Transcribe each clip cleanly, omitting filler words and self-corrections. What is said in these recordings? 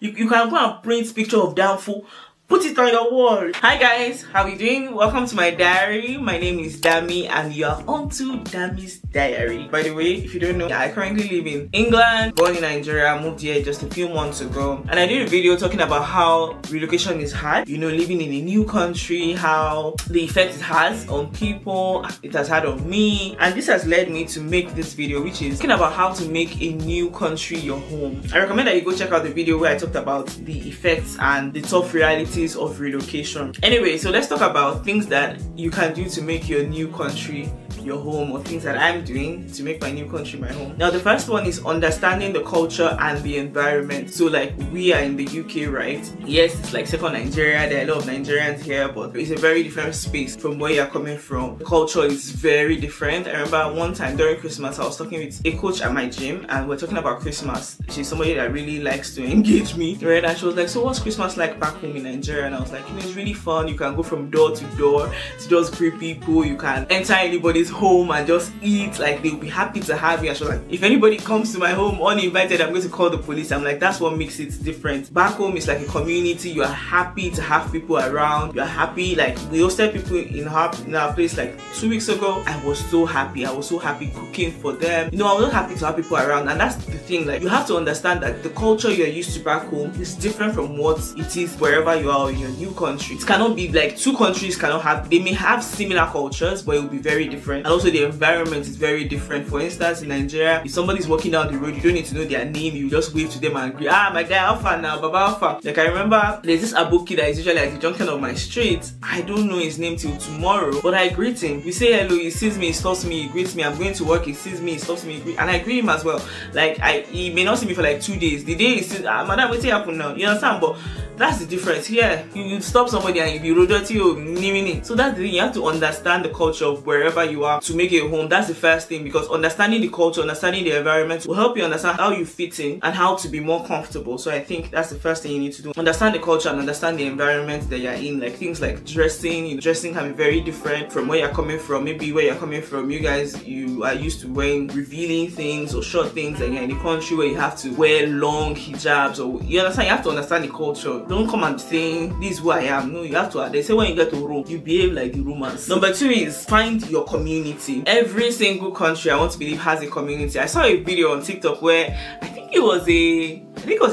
You can go and print picture of Danfo, put it on your wall. Hi guys, how you doing? Welcome to my diary. My name is Damie and you are on to Damie's diary. By the way, if you don't know, I currently live in England, born in Nigeria, moved here just a few months ago. And I did a video talking about how relocation is hard. You know, living in a new country, how the effect it has on people, it has had on me. And this has led me to make this video, which is talking about how to make a new country your home. I recommend that you go check out the video where I talked about the effects and the tough realities of relocation. Anyway, so let's talk about things that you can do to make your new country your home, or things that I'm doing to make my new country my home. Now the first one is understanding the culture and the environment. So like, we are in the UK, right? Yes, it's like second Nigeria, there are a lot of Nigerians here, but it's a very different space from where you're coming from. The culture is very different. I remember one time during Christmas I was talking with a coach at my gym and we're talking about Christmas. She's somebody that really likes to engage me, right? And she was like, so what's Christmas like back home in Nigeria? And I was like, you know, it's really fun. You can go from door to door to just greet people. You can enter anybody's home and just eat, like they'll be happy to have you. And she was like, if anybody comes to my home uninvited, I'm going to call the police. I'm like, that's what makes it different. Back home it's like a community. You are happy to have people around. You're happy. Like, we hosted people in our place like 2 weeks ago. I was so happy. I was so happy cooking for them. You know, I was happy to have people around. And that's the thing, like, you have to understand that the culture you're used to back home is different from what it is wherever you are in your new country. It cannot be like two countries cannot have, they may have similar cultures, but it will be very different. And also the environment is very different. For instance, in Nigeria, if somebody's walking down the road, you don't need to know their name. You just wave to them and greet, ah, my guy, how far now, baba, how far? Like, I remember there's this aboki that is usually at the junction of my street. I don't know his name till tomorrow, but I greet him. We say hello, he sees me, he stops me, he greets me. I'm going to work, he sees me, he stops me, and I greet him as well. Like, he may not see me for like 2 days. The day he says, ah, madam, what's happening now? You understand? But that's the difference. Here, you stop somebody and you be dirty or nimini. So that's the thing, you have to understand the culture of wherever you are to make it a home. That's the first thing, because understanding the culture, understanding the environment will help you understand how you fit in and how to be more comfortable. So I think that's the first thing you need to do. Understand the culture and understand the environment that you're in. Like things like dressing. You know, dressing can be very different from where you're coming from. Maybe where you're coming from, you guys, you are used to wearing revealing things or short things, and you're in a country where you have to wear long hijabs, or you understand, you have to understand the culture. Don't come and say this is who I am. No, you have to. They say when you get to Rome, you behave like the Romans. Number two is find your community. Every single country, I want to believe, has a community. I saw a video on TikTok where I think it was a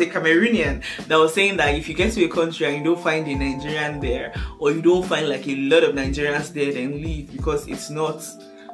Cameroonian that was saying that if you get to a country and you don't find a Nigerian there, or you don't find like a lot of Nigerians there, then leave, because it's not,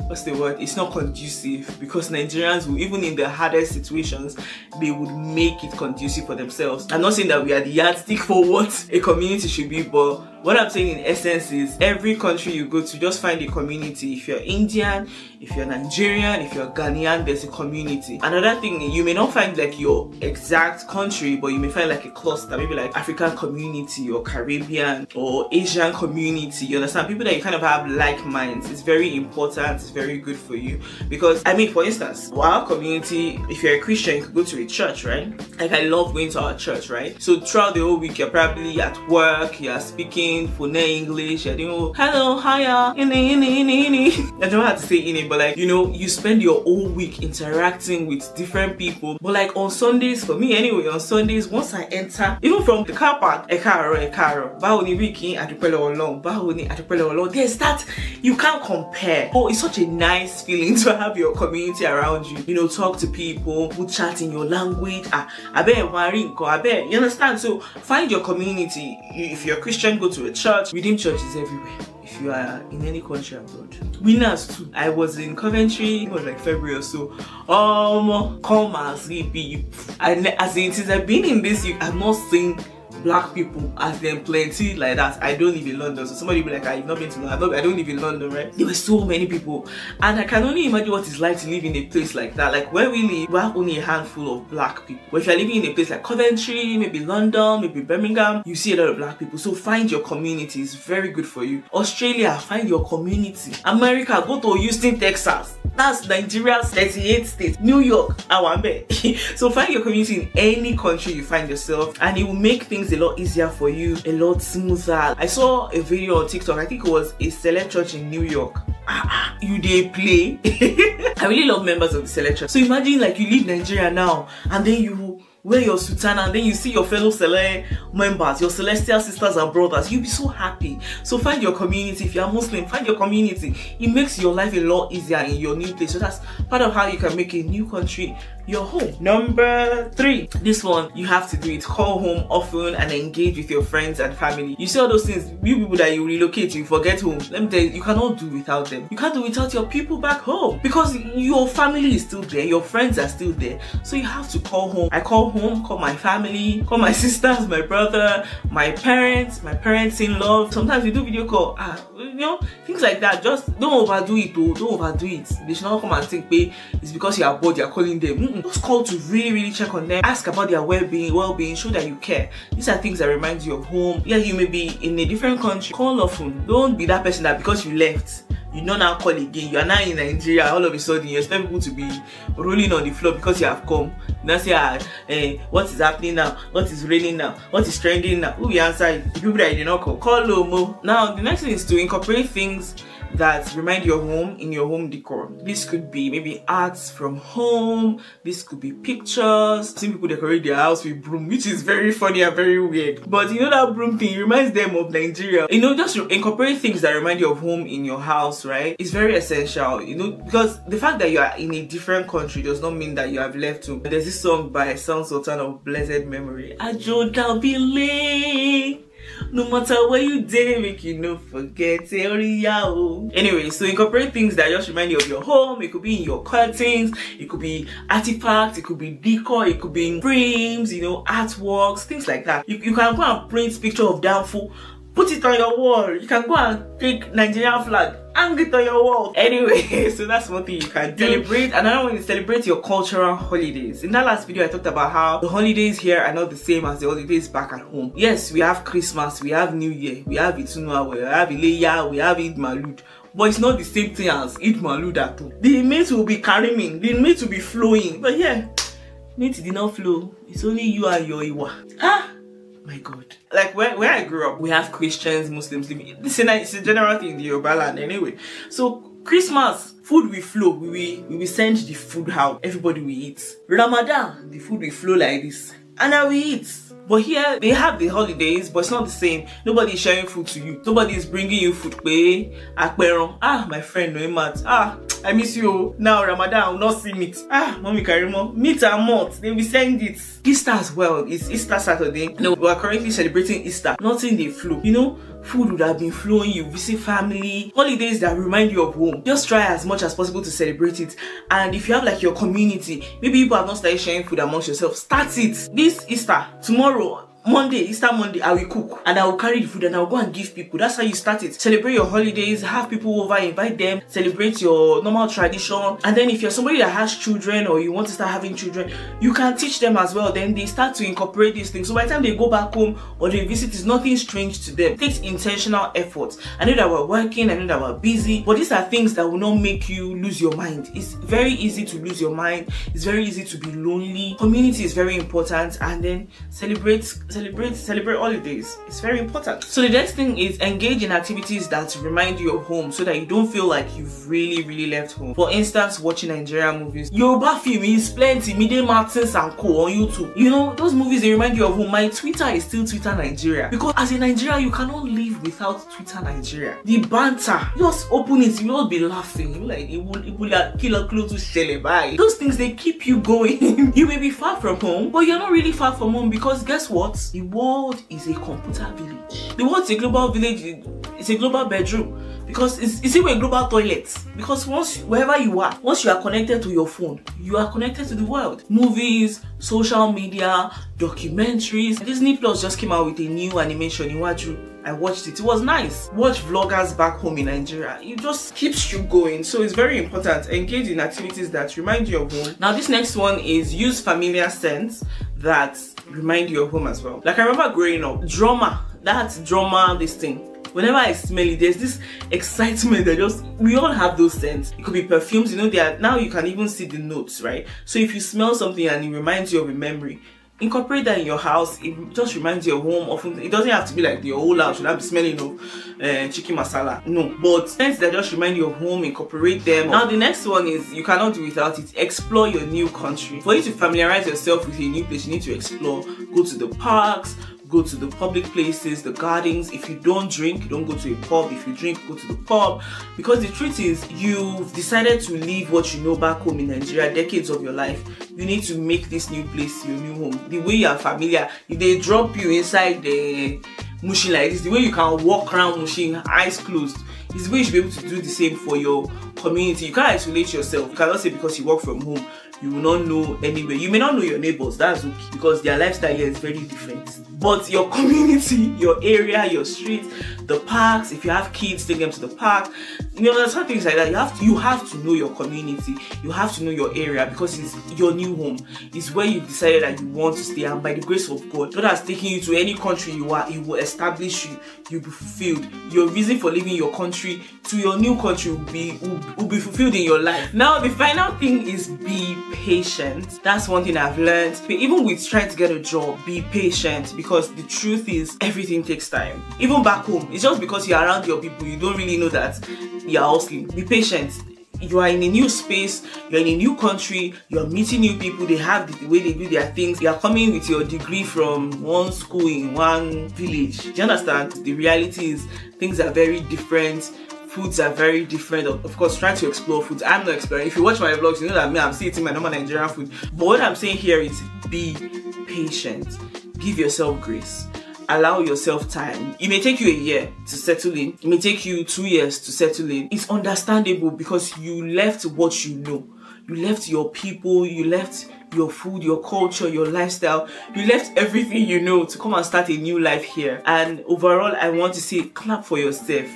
what's the word, it's not conducive. Because Nigerians will, even in the hardest situations, they would make it conducive for themselves. I'm not saying that we are the yardstick for what a community should be, but what I'm saying in essence is every country you go to, just find a community. If you're Indian, if you're Nigerian, if you're Ghanaian, there's a community. Another thing, you may not find like your exact country, but you may find like a cluster, maybe like African community or Caribbean or Asian community. You understand? People that you kind of have like minds. It's very important. It's very good for you, because I mean, for instance, our community, if you're a Christian, you could go to a church, right? Like, I love going to our church, right? So throughout the whole week, you're probably at work, you're speaking for English, you're doing hello, hiya, I don't know how to say in it, but like, you know, you spend your whole week interacting with different people. But like on Sundays, for me anyway, on Sundays, once I enter, even from the car park, there's that, you can't compare. Oh, it's such a nice feeling to have your community around you. You know, talk to people who chat in your language. You understand? So find your community. If you're a Christian, go to a church. Redeemed churches everywhere. If you are in any country abroad, winners too. I was in Coventry, it was like February or so. Come as it be. As it is, I've been in this, I've not seen black people as them plenty like that. I don't live in London, so somebody will be like, I've not been to London. I don't live in London, right? There were so many people, and I can only imagine what it's like to live in a place like that. Like where we live, we have only a handful of black people. But if you're living in a place like Coventry, maybe London, maybe Birmingham, you see a lot of black people. So find your community. It's very good for you. Australia, find your community. America, go to Houston, Texas. That's Nigeria's 38 states. New York, Owanbe. So find your community in any country you find yourself, and it will make things a lot easier for you, a lot smoother. I saw a video on TikTok, I think it was a select church in New York. You they play. I really love members of the select church. So imagine like you leave Nigeria now, and then you wear your sultana, and then you see your fellow Cele members, your celestial sisters and brothers. You'll be so happy. So find your community. If you're Muslim, find your community. It makes your life a lot easier in your new place. So that's part of how you can make a new country your home. Number 3, this one you have to do it. Call home often and engage with your friends and family. You see all those things, you people that you relocate, you forget home. Let me tell you, you cannot do without them. You can't do without your people back home, because your family is still there, your friends are still there. So you have to call home. I call home, call my family, call my sisters, my brother, my parents-in-law. Sometimes we do video call. You know, things like that. Just don't overdo it though. Don't overdo it. They should not come and think, babe, it's because you are bored, you're calling them. Just call to really check on them. Ask about their well-being, show that you care. These are things that remind you of home. Yeah, you may be in a different country. Call often. Don't be that person that because you left, you don't now call again. You are now in Nigeria, all of a sudden you expect people to be rolling on the floor because you have come. You now say, what is happening now? What is raining now? What is trending now? Who will answer? The people that you did not call. Call Lomo. Now the next thing is to incorporate things that remind your home in your home decor. This could be maybe arts from home. This could be pictures. Some people decorate their house with broom, which is very funny and very weird. But you know that broom thing reminds them of Nigeria. You know, just incorporate things that remind you of home in your house, right? It's very essential, you know, because the fact that you are in a different country does not mean that you have left home. There's this song by Sound Sultan of Blessed Memory. Ajo Dalbile. No matter where you did, make you no forget it. Anyway, so incorporate things that just remind you of your home. It could be in your curtains, it could be artifacts, it could be decor, it could be in frames, you know, artworks, things like that. You can go and print picture of Danfo, put it on your wall. You can go and take Nigerian flag, hang it on your wall. Anyway, so that's one thing you can do. Celebrate. Another one is celebrate your cultural holidays. In that last video, I talked about how the holidays here are not the same as the holidays back at home. Yes, we have Christmas, we have New Year, we have Itunuawe, we have Ileya, we have Eid Malud. But it's not the same thing as Eid Malud at all. The meat will be carrying, the meat will be flowing. But yeah, meat did not flow. It's only you and your Iwa. My God. Like where I grew up, we have Christians, Muslims. It's a general thing in the Yoruba land anyway. So Christmas, food will flow. We will send the food out. Everybody will eat. Ramadan, the food will flow like this. And I will eat. But here, they have the holidays, but it's not the same. Nobody is sharing food to you. Nobody is bringing you food. My friend, no, I miss you. Now Ramadan, I will not see meat. Mommy Karimo, meat and malt. They will send it. Easter as well. It's Easter Saturday. No, we are currently celebrating Easter. Nothing they flew. You know, food would have been flowing. You visit family. Holidays that remind you of home. Just try as much as possible to celebrate it. And if you have like your community, maybe people have not started sharing food amongst yourself, start it. This Easter, tomorrow, Monday, Easter Monday, I will cook and I will carry the food and I will go and give people. That's how you start it. Celebrate your holidays, have people over, invite them, celebrate your normal tradition. And then if you're somebody that has children or you want to start having children, you can teach them as well. Then they start to incorporate these things. So by the time they go back home or they visit, it's nothing strange to them. It takes intentional efforts. I know that we're working, I know that we're busy, but these are things that will not make you lose your mind. It's very easy to lose your mind. It's very easy to be lonely. Community is very important, and then celebrate holidays. It's very important. So the next thing is engage in activities that remind you of home so that you don't feel like you've really left home. For instance, watching Nigerian movies. Yoruba film is plenty. Media Martins and Co on YouTube. You know, those movies, they remind you of home. My Twitter is still Twitter Nigeria, because as a Nigerian, you cannot live without Twitter Nigeria. The banter, just open it, you will be laughing. You like it will kill a clue to shell by. Those things, they keep you going. You may be far from home, but you're not really far from home, because guess what? The world is a computer village. The world is a global village. It's a global bedroom, because it's even a global toilet. Because wherever you are, once you are connected to your phone, you are connected to the world. Movies, social media, documentaries. Disney Plus just came out with a new animation, Iwaju. I watched it. It was nice. Watch vloggers back home in Nigeria. It just keeps you going. So it's very important. Engage in activities that remind you of home. Now this next one is use familiar scents that remind you of home as well. Like I remember growing up, this thing. Whenever I smell it, there's this excitement that we all have those scents. It could be perfumes, you know, now you can even see the notes, right? So if you smell something and it reminds you of a memory, incorporate that in your house. It just reminds you of home. Often it doesn't have to be like your whole house should have be smelling of chicken masala. No, but things that just remind you of home, incorporate them. Now the next one is, you cannot do without it, explore your new country. For you to familiarize yourself with a new place, you need to explore. Go to the parks, go to the public places, the gardens. If you don't drink, don't go to a pub. If you drink, go to the pub. Because the truth is, you've decided to leave what you know back home in Nigeria, decades of your life. You need to make this new place your new home. The way you are familiar, if they drop you inside the Mushin like this, the way you can walk around Mushin, eyes closed, is the way you should be able to do the same for your community. You can't isolate yourself. You cannot say because you work from home, you will not know anywhere. You may not know your neighbors, that's okay, because their lifestyle here is very different. But your community, your area, your street, the parks, if you have kids, take them to the park. You know, there's some things like that. You have to know your community. You have to know your area, because it's your new home. It's where you decided that you want to stay, and by the grace of God, God has taken you to any country you are. He will establish you. You'll be fulfilled. Your reason for leaving your country to your new country will be fulfilled in your life. Now, the final thing is be patient. That's one thing I've learned. Even with trying to get a job, be patient, because the truth is everything takes time. Even back home, it's just because you're around your people, you don't really know that you're hustling. Be patient. You are in a new space, you're in a new country, you're meeting new people, they have the way they do their things. You are coming with your degree from one school in one village. Do you understand? The reality is things are very different. Foods are very different. Of course, trying to explore foods. I'm not exploring. If you watch my vlogs, you know that I'm still eating my normal Nigerian food. But what I'm saying here is be patient. Give yourself grace. Allow yourself time. It may take you a year to settle in. It may take you 2 years to settle in. It's understandable, because you left what you know. You left your people, you left your food, your culture, your lifestyle. You left everything you know to come and start a new life here. And overall, I want to say, clap for yourself.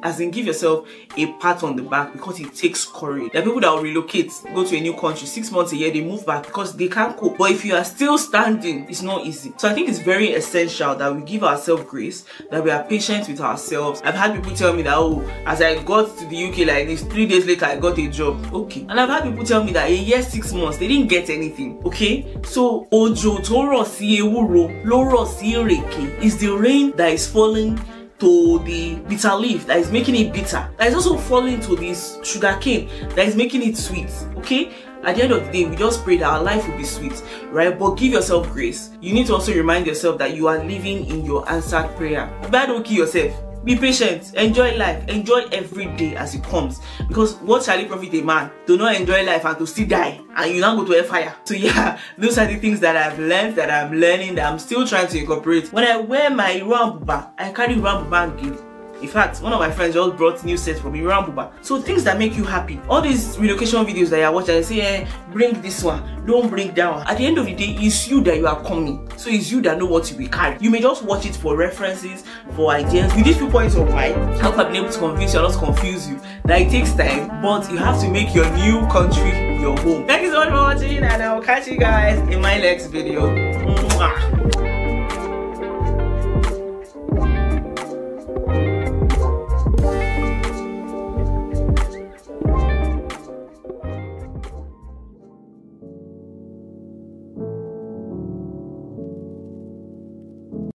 As in, give yourself a pat on the back, because it takes courage. There are people that will relocate, go to a new country, 6 months, a year, they move back because they can't cope. But if you are still standing, it's not easy. So I think it's very essential that we give ourselves grace, that we are patient with ourselves. I've had people tell me that, oh, as I got to the UK like this, 3 days later I got a job. Okay. And I've had people tell me that a year, 6 months, they didn't get anything. Okay. So Ojo Toro Si Ewuro Loro Si Reke is the rain that is falling to the bitter leaf that is making it bitter, that is also falling to this sugar cane that is making it sweet. Okay, at the end of the day, we just pray that our life will be sweet, right? But give yourself grace. You need to also remind yourself that you are living in your answered prayer. But don't kill yourself. Be patient, enjoy life, enjoy every day as it comes. Because what shall it profit a man to not enjoy life and to still die, and you now go to a fire? So yeah, those are the things that I've learned, that I'm learning, that I'm still trying to incorporate. When I wear my Iran, I carry Iran again. In fact, one of my friends just brought new sets from Iran. So things that make you happy. All these relocation videos that you watch, I say, bring this one, don't bring that one. At the end of the day, it's you that you are coming. So it's you that know what you will carry. You may just watch it for references, for ideas. With these 2 points of light, I hope I've been able to convince you and not confuse you that it takes time, but you have to make your new country your home. Thank you so much for watching, and I'll catch you guys in my next video. Mwah.